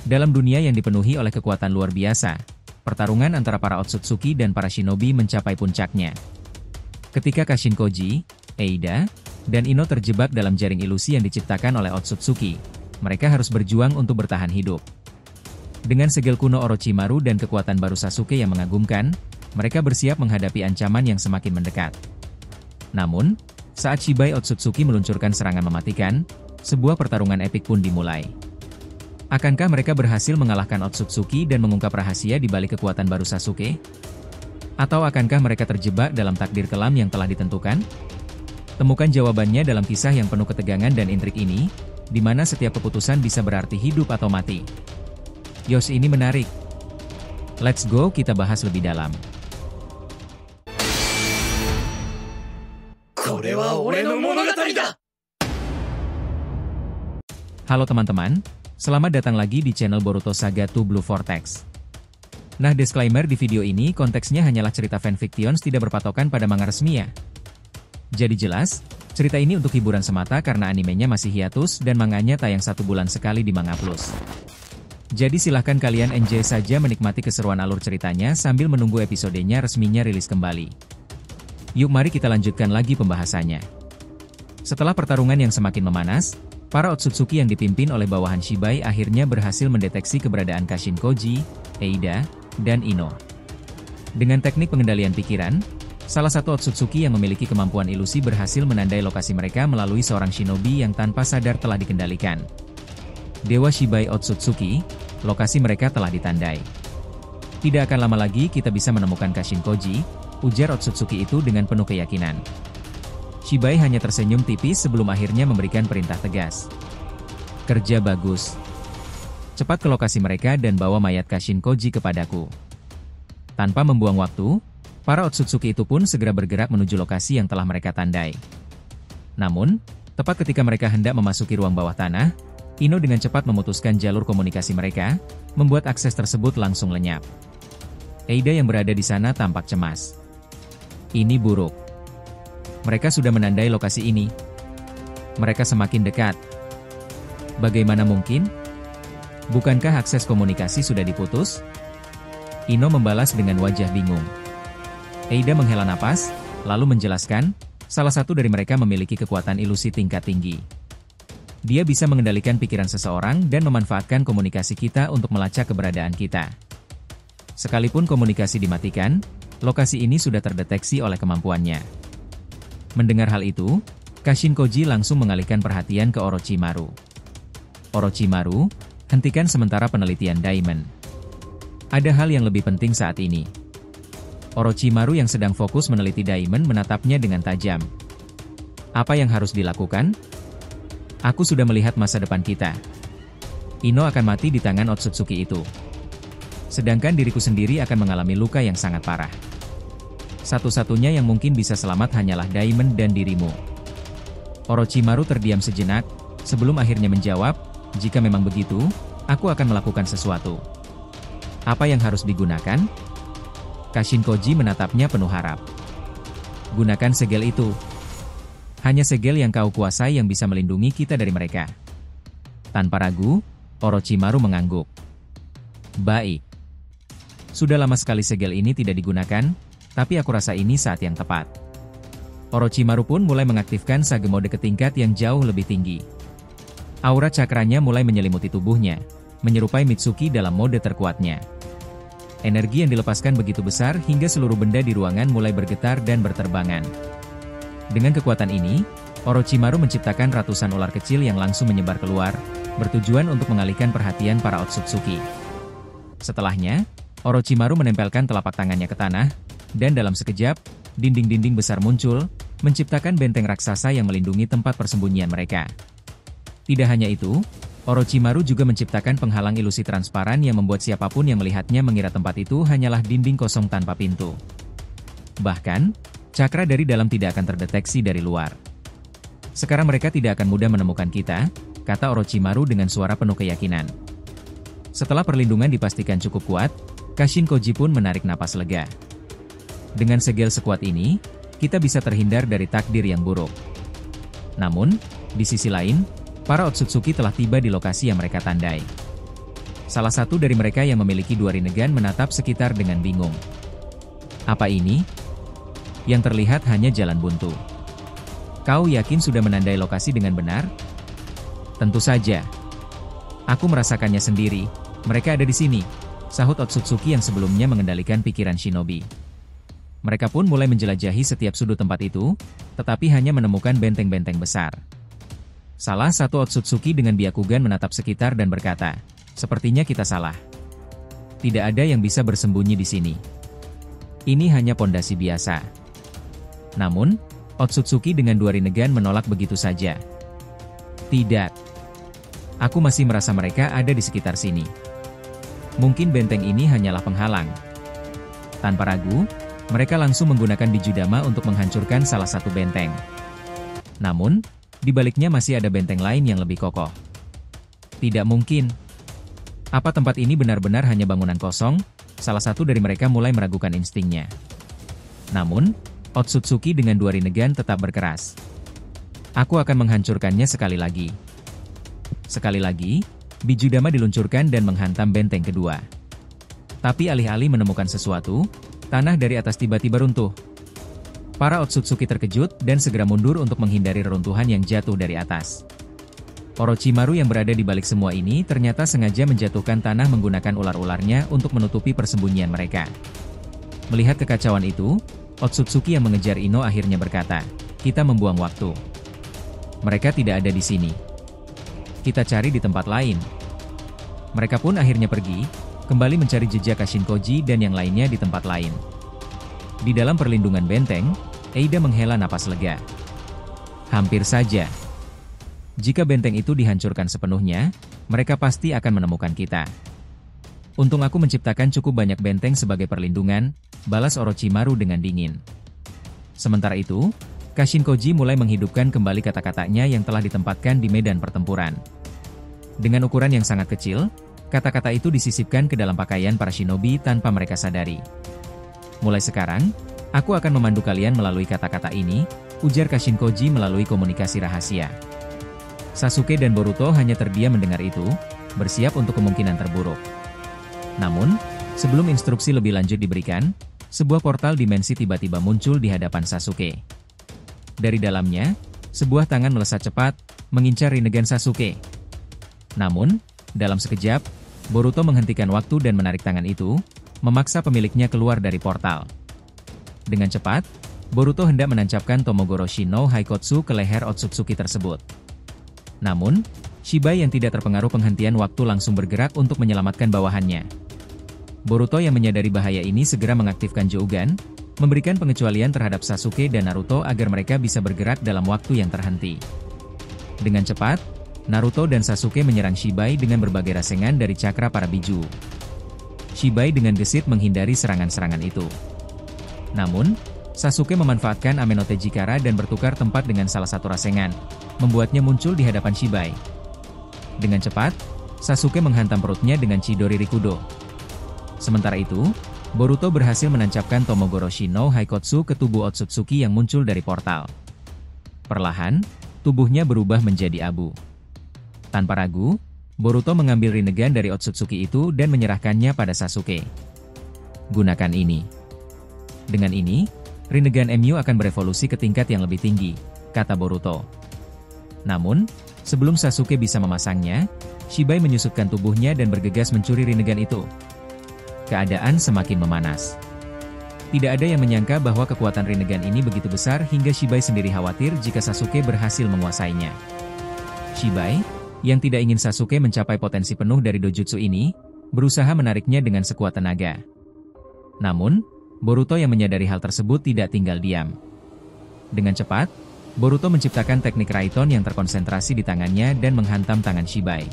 Dalam dunia yang dipenuhi oleh kekuatan luar biasa, pertarungan antara para Otsutsuki dan para shinobi mencapai puncaknya. Ketika Kashin Koji, Eida, dan Ino terjebak dalam jaring ilusi yang diciptakan oleh Otsutsuki, mereka harus berjuang untuk bertahan hidup. Dengan segel kuno Orochimaru dan kekuatan baru Sasuke yang mengagumkan, mereka bersiap menghadapi ancaman yang semakin mendekat. Namun, saat Shibai Otsutsuki meluncurkan serangan mematikan, sebuah pertarungan epik pun dimulai. Akankah mereka berhasil mengalahkan Otsutsuki dan mengungkap rahasia di balik kekuatan baru Sasuke? Atau akankah mereka terjebak dalam takdir kelam yang telah ditentukan? Temukan jawabannya dalam kisah yang penuh ketegangan dan intrik ini, di mana setiap keputusan bisa berarti hidup atau mati. Yos, ini menarik. Let's go, kita bahas lebih dalam. Halo teman-teman, selamat datang lagi di channel Boruto Saga to Blue Vortex. Nah, disclaimer di video ini konteksnya hanyalah cerita fanfictions, tidak berpatokan pada manga resmi ya. Jadi jelas, cerita ini untuk hiburan semata karena animenya masih hiatus dan manganya tayang 1 bulan sekali di Manga Plus. Jadi silahkan kalian enjoy saja menikmati keseruan alur ceritanya sambil menunggu episodenya resminya rilis kembali. Yuk mari kita lanjutkan lagi pembahasannya. Setelah pertarungan yang semakin memanas, para Otsutsuki yang dipimpin oleh bawahan Shibai akhirnya berhasil mendeteksi keberadaan Kashin Koji, Eida, dan Ino. Dengan teknik pengendalian pikiran, salah satu Otsutsuki yang memiliki kemampuan ilusi berhasil menandai lokasi mereka melalui seorang shinobi yang tanpa sadar telah dikendalikan. Dewa Shibai Otsutsuki, lokasi mereka telah ditandai. Tidak akan lama lagi kita bisa menemukan Kashin Koji, ujar Otsutsuki itu dengan penuh keyakinan. Shibai hanya tersenyum tipis sebelum akhirnya memberikan perintah tegas. Kerja bagus. Cepat ke lokasi mereka dan bawa mayat Kashin Koji kepadaku. Tanpa membuang waktu, para Otsutsuki itu pun segera bergerak menuju lokasi yang telah mereka tandai. Namun, tepat ketika mereka hendak memasuki ruang bawah tanah, Ino dengan cepat memutuskan jalur komunikasi mereka, membuat akses tersebut langsung lenyap. Eida yang berada di sana tampak cemas. Ini buruk. Mereka sudah menandai lokasi ini. Mereka semakin dekat. Bagaimana mungkin? Bukankah akses komunikasi sudah diputus? Ino membalas dengan wajah bingung. Eida menghela napas, lalu menjelaskan, salah satu dari mereka memiliki kekuatan ilusi tingkat tinggi. Dia bisa mengendalikan pikiran seseorang dan memanfaatkan komunikasi kita untuk melacak keberadaan kita. Sekalipun komunikasi dimatikan, lokasi ini sudah terdeteksi oleh kemampuannya. Mendengar hal itu, Kashin Koji langsung mengalihkan perhatian ke Orochimaru. Orochimaru, hentikan sementara penelitian Diamond. Ada hal yang lebih penting saat ini. Orochimaru yang sedang fokus meneliti Diamond menatapnya dengan tajam. Apa yang harus dilakukan? Aku sudah melihat masa depan kita. Ino akan mati di tangan Otsutsuki itu. Sedangkan diriku sendiri akan mengalami luka yang sangat parah. Satu-satunya yang mungkin bisa selamat hanyalah Diamond dan dirimu. Orochimaru terdiam sejenak, sebelum akhirnya menjawab, jika memang begitu, aku akan melakukan sesuatu. Apa yang harus digunakan? Kashin Koji menatapnya penuh harap. Gunakan segel itu. Hanya segel yang kau kuasai yang bisa melindungi kita dari mereka. Tanpa ragu, Orochimaru mengangguk. Baik. Sudah lama sekali segel ini tidak digunakan, tapi aku rasa ini saat yang tepat. Orochimaru pun mulai mengaktifkan Sage mode ke tingkat yang jauh lebih tinggi. Aura cakranya mulai menyelimuti tubuhnya, menyerupai Mitsuki dalam mode terkuatnya. Energi yang dilepaskan begitu besar hingga seluruh benda di ruangan mulai bergetar dan berterbangan. Dengan kekuatan ini, Orochimaru menciptakan ratusan ular kecil yang langsung menyebar keluar, bertujuan untuk mengalihkan perhatian para Otsutsuki. Setelahnya, Orochimaru menempelkan telapak tangannya ke tanah, dan dalam sekejap, dinding-dinding besar muncul, menciptakan benteng raksasa yang melindungi tempat persembunyian mereka. Tidak hanya itu, Orochimaru juga menciptakan penghalang ilusi transparan yang membuat siapapun yang melihatnya mengira tempat itu hanyalah dinding kosong tanpa pintu. Bahkan, cakra dari dalam tidak akan terdeteksi dari luar. Sekarang mereka tidak akan mudah menemukan kita, kata Orochimaru dengan suara penuh keyakinan. Setelah perlindungan dipastikan cukup kuat, Kashin Koji pun menarik napas lega. Dengan segel sekuat ini, kita bisa terhindar dari takdir yang buruk. Namun, di sisi lain, para Otsutsuki telah tiba di lokasi yang mereka tandai. Salah satu dari mereka yang memiliki 2 Rinnegan menatap sekitar dengan bingung. Apa ini? Yang terlihat hanya jalan buntu. Kau yakin sudah menandai lokasi dengan benar? Tentu saja. Aku merasakannya sendiri, mereka ada di sini, sahut Otsutsuki yang sebelumnya mengendalikan pikiran shinobi. Mereka pun mulai menjelajahi setiap sudut tempat itu, tetapi hanya menemukan benteng-benteng besar. Salah satu Otsutsuki dengan Byakugan menatap sekitar dan berkata, sepertinya kita salah. Tidak ada yang bisa bersembunyi di sini. Ini hanya pondasi biasa. Namun, Otsutsuki dengan 2 Rinnegan menolak begitu saja. Tidak. Aku masih merasa mereka ada di sekitar sini. Mungkin benteng ini hanyalah penghalang. Tanpa ragu, mereka langsung menggunakan Bijudama untuk menghancurkan salah satu benteng. Namun, di baliknya masih ada benteng lain yang lebih kokoh. Tidak mungkin. Apa tempat ini benar-benar hanya bangunan kosong? Salah satu dari mereka mulai meragukan instingnya. Namun, Otsutsuki dengan 2 Rinnegan tetap berkeras. Aku akan menghancurkannya sekali lagi. Sekali lagi, Bijudama diluncurkan dan menghantam benteng kedua. Tapi alih-alih menemukan sesuatu, tanah dari atas tiba-tiba runtuh. Para Otsutsuki terkejut dan segera mundur untuk menghindari reruntuhan yang jatuh dari atas. Orochimaru yang berada di balik semua ini ternyata sengaja menjatuhkan tanah menggunakan ular-ularnya untuk menutupi persembunyian mereka. Melihat kekacauan itu, Otsutsuki yang mengejar Ino akhirnya berkata, kita membuang waktu. Mereka tidak ada di sini. Kita cari di tempat lain. Mereka pun akhirnya pergi, kembali mencari jejak Kashinkoji dan yang lainnya di tempat lain. Di dalam perlindungan benteng, Eida menghela napas lega. Hampir saja. Jika benteng itu dihancurkan sepenuhnya, mereka pasti akan menemukan kita. Untung aku menciptakan cukup banyak benteng sebagai perlindungan, balas Orochimaru dengan dingin. Sementara itu, Kashinkoji mulai menghidupkan kembali kata-katanya yang telah ditempatkan di medan pertempuran. Dengan ukuran yang sangat kecil, kata-kata itu disisipkan ke dalam pakaian para shinobi tanpa mereka sadari. Mulai sekarang, aku akan memandu kalian melalui kata-kata ini, ujar Kashinkoji melalui komunikasi rahasia. Sasuke dan Boruto hanya terdiam mendengar itu, bersiap untuk kemungkinan terburuk. Namun, sebelum instruksi lebih lanjut diberikan, sebuah portal dimensi tiba-tiba muncul di hadapan Sasuke. Dari dalamnya, sebuah tangan melesat cepat, mengincar Rinnegan Sasuke. Namun, dalam sekejap, Boruto menghentikan waktu dan menarik tangan itu, memaksa pemiliknya keluar dari portal. Dengan cepat, Boruto hendak menancapkan Tomogoroshi no Haikotsu ke leher Otsutsuki tersebut. Namun, Shibai yang tidak terpengaruh penghentian waktu langsung bergerak untuk menyelamatkan bawahannya. Boruto yang menyadari bahaya ini segera mengaktifkan Jougan, memberikan pengecualian terhadap Sasuke dan Naruto agar mereka bisa bergerak dalam waktu yang terhenti. Dengan cepat, Naruto dan Sasuke menyerang Shibai dengan berbagai rasengan dari cakra para biju. Shibai dengan gesit menghindari serangan-serangan itu. Namun, Sasuke memanfaatkan Amenote Jikara dan bertukar tempat dengan salah satu rasengan, membuatnya muncul di hadapan Shibai. Dengan cepat, Sasuke menghantam perutnya dengan Chidori Rikudo. Sementara itu, Boruto berhasil menancapkan Tomogoroshi no Haikotsu ke tubuh Otsutsuki yang muncul dari portal. Perlahan, tubuhnya berubah menjadi abu. Tanpa ragu, Boruto mengambil Rinnegan dari Otsutsuki itu dan menyerahkannya pada Sasuke. Gunakan ini. Dengan ini, Rinnegan MU akan berevolusi ke tingkat yang lebih tinggi, kata Boruto. Namun, sebelum Sasuke bisa memasangnya, Shibai menyusutkan tubuhnya dan bergegas mencuri Rinnegan itu. Keadaan semakin memanas. Tidak ada yang menyangka bahwa kekuatan Rinnegan ini begitu besar hingga Shibai sendiri khawatir jika Sasuke berhasil menguasainya. Shibai, yang tidak ingin Sasuke mencapai potensi penuh dari dojutsu ini, berusaha menariknya dengan sekuat tenaga. Namun, Boruto yang menyadari hal tersebut tidak tinggal diam. Dengan cepat, Boruto menciptakan teknik Raiton yang terkonsentrasi di tangannya dan menghantam tangan Shibai.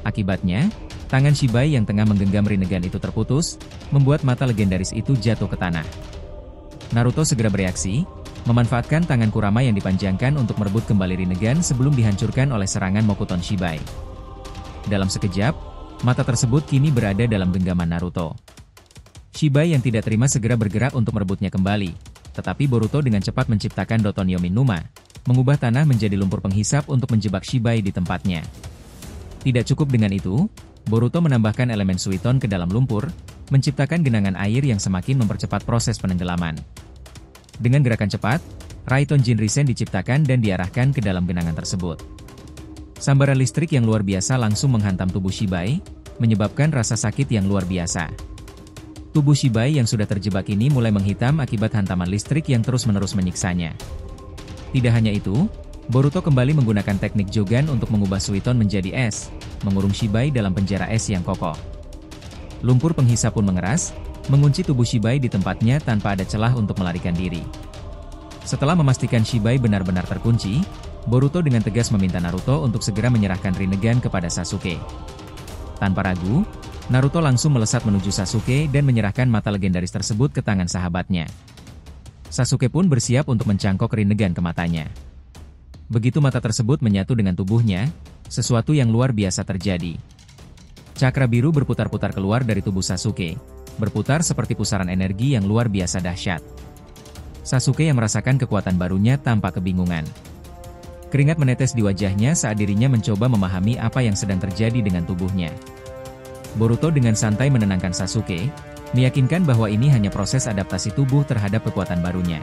Akibatnya, tangan Shibai yang tengah menggenggam Rinnegan itu terputus, membuat mata legendaris itu jatuh ke tanah. Naruto segera bereaksi, memanfaatkan tangan Kurama yang dipanjangkan untuk merebut kembali Rinnegan sebelum dihancurkan oleh serangan Mokuton Shibai. Dalam sekejap, mata tersebut kini berada dalam genggaman Naruto. Shibai yang tidak terima segera bergerak untuk merebutnya kembali, tetapi Boruto dengan cepat menciptakan Doton Yominuma, mengubah tanah menjadi lumpur penghisap untuk menjebak Shibai di tempatnya. Tidak cukup dengan itu, Boruto menambahkan elemen Suiton ke dalam lumpur, menciptakan genangan air yang semakin mempercepat proses penenggelaman. Dengan gerakan cepat, Raiton Jinrisen diciptakan dan diarahkan ke dalam genangan tersebut. Sambaran listrik yang luar biasa langsung menghantam tubuh Shibai, menyebabkan rasa sakit yang luar biasa. Tubuh Shibai yang sudah terjebak ini mulai menghitam akibat hantaman listrik yang terus-menerus menyiksanya. Tidak hanya itu, Boruto kembali menggunakan teknik Jogan untuk mengubah Suiton menjadi es, mengurung Shibai dalam penjara es yang kokoh. Lumpur penghisap pun mengeras, mengunci tubuh Shibai di tempatnya tanpa ada celah untuk melarikan diri. Setelah memastikan Shibai benar-benar terkunci, Boruto dengan tegas meminta Naruto untuk segera menyerahkan Rinnegan kepada Sasuke. Tanpa ragu, Naruto langsung melesat menuju Sasuke dan menyerahkan mata legendaris tersebut ke tangan sahabatnya. Sasuke pun bersiap untuk mencangkok Rinnegan ke matanya. Begitu mata tersebut menyatu dengan tubuhnya, sesuatu yang luar biasa terjadi. Cakra biru berputar-putar keluar dari tubuh Sasuke, berputar seperti pusaran energi yang luar biasa dahsyat. Sasuke yang merasakan kekuatan barunya tampak kebingungan. Keringat menetes di wajahnya saat dirinya mencoba memahami apa yang sedang terjadi dengan tubuhnya. Boruto dengan santai menenangkan Sasuke, meyakinkan bahwa ini hanya proses adaptasi tubuh terhadap kekuatan barunya.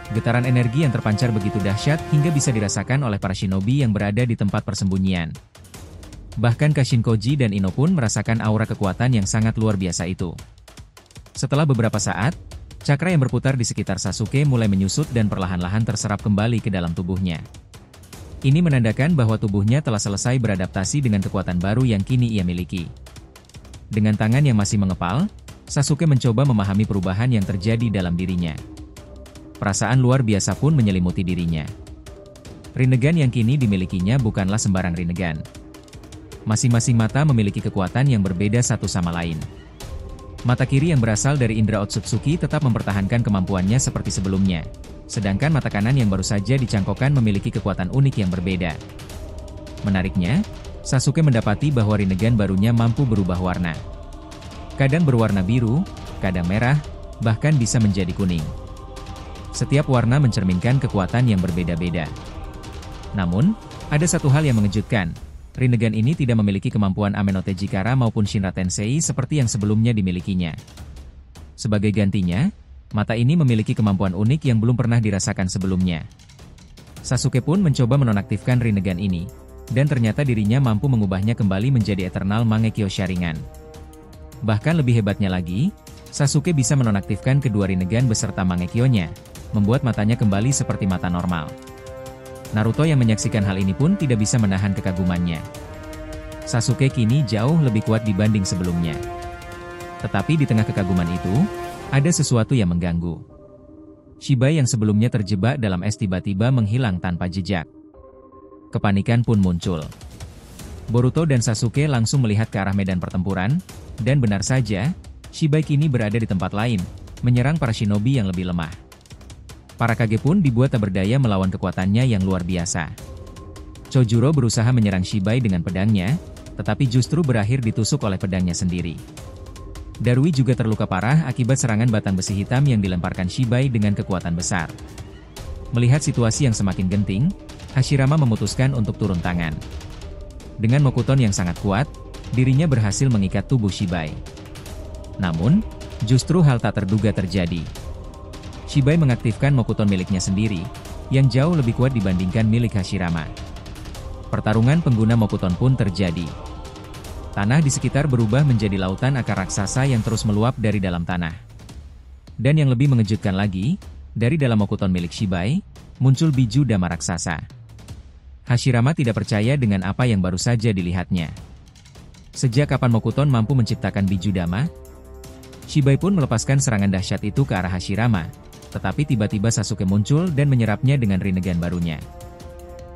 Getaran energi yang terpancar begitu dahsyat hingga bisa dirasakan oleh para shinobi yang berada di tempat persembunyian. Bahkan Kashinkoji dan Ino pun merasakan aura kekuatan yang sangat luar biasa itu. Setelah beberapa saat, cakra yang berputar di sekitar Sasuke mulai menyusut dan perlahan-lahan terserap kembali ke dalam tubuhnya. Ini menandakan bahwa tubuhnya telah selesai beradaptasi dengan kekuatan baru yang kini ia miliki. Dengan tangan yang masih mengepal, Sasuke mencoba memahami perubahan yang terjadi dalam dirinya. Perasaan luar biasa pun menyelimuti dirinya. Rinnegan yang kini dimilikinya bukanlah sembarang Rinnegan. Masing-masing mata memiliki kekuatan yang berbeda satu sama lain. Mata kiri yang berasal dari indera Otsutsuki tetap mempertahankan kemampuannya seperti sebelumnya, sedangkan mata kanan yang baru saja dicangkokkan memiliki kekuatan unik yang berbeda. Menariknya, Sasuke mendapati bahwa Rinnegan barunya mampu berubah warna. Kadang berwarna biru, kadang merah, bahkan bisa menjadi kuning. Setiap warna mencerminkan kekuatan yang berbeda-beda. Namun, ada satu hal yang mengejutkan. Rinnegan ini tidak memiliki kemampuan Amenote Jikara maupun Shinra Tensei seperti yang sebelumnya dimilikinya. Sebagai gantinya, mata ini memiliki kemampuan unik yang belum pernah dirasakan sebelumnya. Sasuke pun mencoba menonaktifkan Rinnegan ini, dan ternyata dirinya mampu mengubahnya kembali menjadi Eternal Mangekyo Sharingan. Bahkan lebih hebatnya lagi, Sasuke bisa menonaktifkan kedua Rinnegan beserta Mangekyo-nya, membuat matanya kembali seperti mata normal. Naruto yang menyaksikan hal ini pun tidak bisa menahan kekagumannya. Sasuke kini jauh lebih kuat dibanding sebelumnya. Tetapi di tengah kekaguman itu, ada sesuatu yang mengganggu. Shibai yang sebelumnya terjebak dalam es tiba-tiba menghilang tanpa jejak. Kepanikan pun muncul. Boruto dan Sasuke langsung melihat ke arah medan pertempuran, dan benar saja, Shibai kini berada di tempat lain, menyerang para shinobi yang lebih lemah. Para Kage pun dibuat tak berdaya melawan kekuatannya yang luar biasa. Chojuro berusaha menyerang Shibai dengan pedangnya, tetapi justru berakhir ditusuk oleh pedangnya sendiri. Darui juga terluka parah akibat serangan batang besi hitam yang dilemparkan Shibai dengan kekuatan besar. Melihat situasi yang semakin genting, Hashirama memutuskan untuk turun tangan. Dengan Mokuton yang sangat kuat, dirinya berhasil mengikat tubuh Shibai. Namun, justru hal tak terduga terjadi. Shibai mengaktifkan Mokuton miliknya sendiri, yang jauh lebih kuat dibandingkan milik Hashirama. Pertarungan pengguna Mokuton pun terjadi. Tanah di sekitar berubah menjadi lautan akar raksasa yang terus meluap dari dalam tanah. Dan yang lebih mengejutkan lagi, dari dalam Mokuton milik Shibai, muncul biju dama raksasa. Hashirama tidak percaya dengan apa yang baru saja dilihatnya. Sejak kapan Mokuton mampu menciptakan biju dama? Shibai pun melepaskan serangan dahsyat itu ke arah Hashirama, tetapi tiba-tiba Sasuke muncul dan menyerapnya dengan Rinnegan barunya.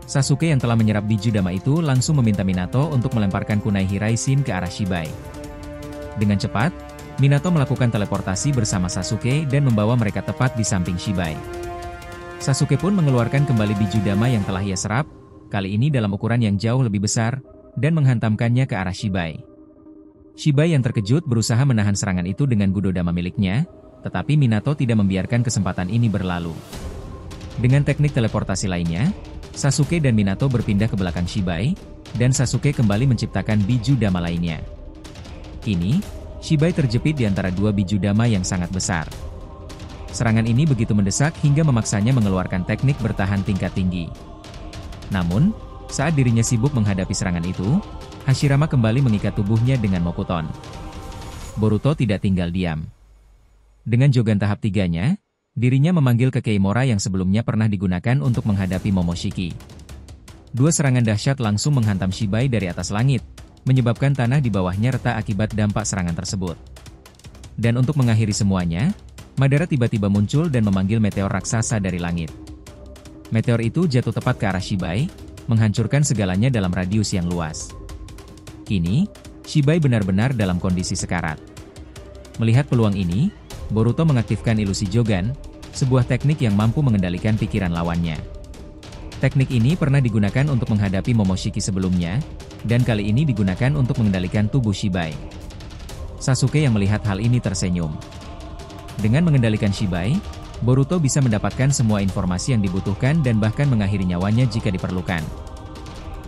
Sasuke yang telah menyerap biju dama itu langsung meminta Minato untuk melemparkan kunai Hiraishin ke arah Shibai. Dengan cepat, Minato melakukan teleportasi bersama Sasuke dan membawa mereka tepat di samping Shibai. Sasuke pun mengeluarkan kembali biju dama yang telah ia serap, kali ini dalam ukuran yang jauh lebih besar, dan menghantamkannya ke arah Shibai. Shibai yang terkejut berusaha menahan serangan itu dengan Gudo Dama miliknya, tetapi Minato tidak membiarkan kesempatan ini berlalu. Dengan teknik teleportasi lainnya, Sasuke dan Minato berpindah ke belakang Shibai, dan Sasuke kembali menciptakan biju dama lainnya. Kini, Shibai terjepit di antara dua biju dama yang sangat besar. Serangan ini begitu mendesak hingga memaksanya mengeluarkan teknik bertahan tingkat tinggi. Namun, saat dirinya sibuk menghadapi serangan itu, Hashirama kembali mengikat tubuhnya dengan Mokuton. Boruto tidak tinggal diam. Dengan Jogan tahap 3-nya, dirinya memanggil ke Keimora yang sebelumnya pernah digunakan untuk menghadapi Momoshiki. Dua serangan dahsyat langsung menghantam Shibai dari atas langit, menyebabkan tanah di bawahnya retak akibat dampak serangan tersebut. Dan untuk mengakhiri semuanya, Madara tiba-tiba muncul dan memanggil meteor raksasa dari langit. Meteor itu jatuh tepat ke arah Shibai, menghancurkan segalanya dalam radius yang luas. Kini, Shibai benar-benar dalam kondisi sekarat. Melihat peluang ini, Boruto mengaktifkan ilusi Jogan, sebuah teknik yang mampu mengendalikan pikiran lawannya. Teknik ini pernah digunakan untuk menghadapi Momoshiki sebelumnya, dan kali ini digunakan untuk mengendalikan tubuh Shibai. Sasuke yang melihat hal ini tersenyum. Dengan mengendalikan Shibai, Boruto bisa mendapatkan semua informasi yang dibutuhkan dan bahkan mengakhiri nyawanya jika diperlukan.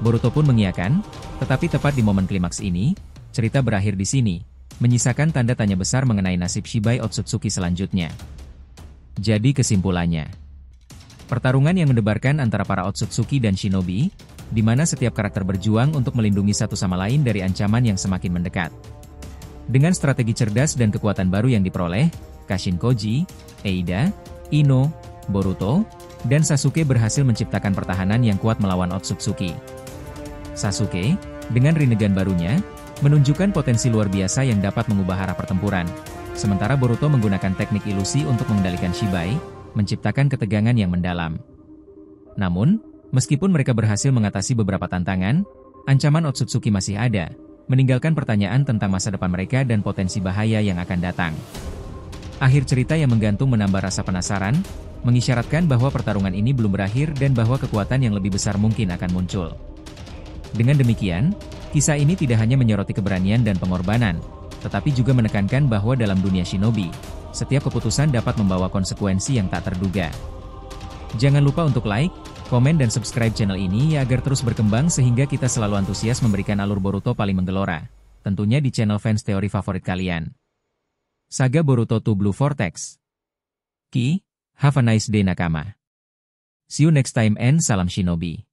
Boruto pun mengiyakan, tetapi tepat di momen klimaks ini, cerita berakhir di sini, menyisakan tanda tanya besar mengenai nasib Shibai Otsutsuki selanjutnya. Jadi kesimpulannya, pertarungan yang mendebarkan antara para Otsutsuki dan Shinobi, di mana setiap karakter berjuang untuk melindungi satu sama lain dari ancaman yang semakin mendekat. Dengan strategi cerdas dan kekuatan baru yang diperoleh, Kashin Koji, Eida, Ino, Boruto, dan Sasuke berhasil menciptakan pertahanan yang kuat melawan Otsutsuki. Sasuke, dengan Rinnegan barunya, menunjukkan potensi luar biasa yang dapat mengubah arah pertempuran, sementara Boruto menggunakan teknik ilusi untuk mengendalikan Shibai, menciptakan ketegangan yang mendalam. Namun, meskipun mereka berhasil mengatasi beberapa tantangan, ancaman Otsutsuki masih ada, meninggalkan pertanyaan tentang masa depan mereka dan potensi bahaya yang akan datang. Akhir cerita yang menggantung menambah rasa penasaran, mengisyaratkan bahwa pertarungan ini belum berakhir dan bahwa kekuatan yang lebih besar mungkin akan muncul. Dengan demikian, kisah ini tidak hanya menyoroti keberanian dan pengorbanan, tetapi juga menekankan bahwa dalam dunia shinobi, setiap keputusan dapat membawa konsekuensi yang tak terduga. Jangan lupa untuk like, komen dan subscribe channel ini ya agar terus berkembang sehingga kita selalu antusias memberikan alur Boruto paling menggelora, tentunya di channel fans teori favorit kalian. Saga Boruto to Blue Vortex. Have a nice day nakama. See you next time and salam shinobi.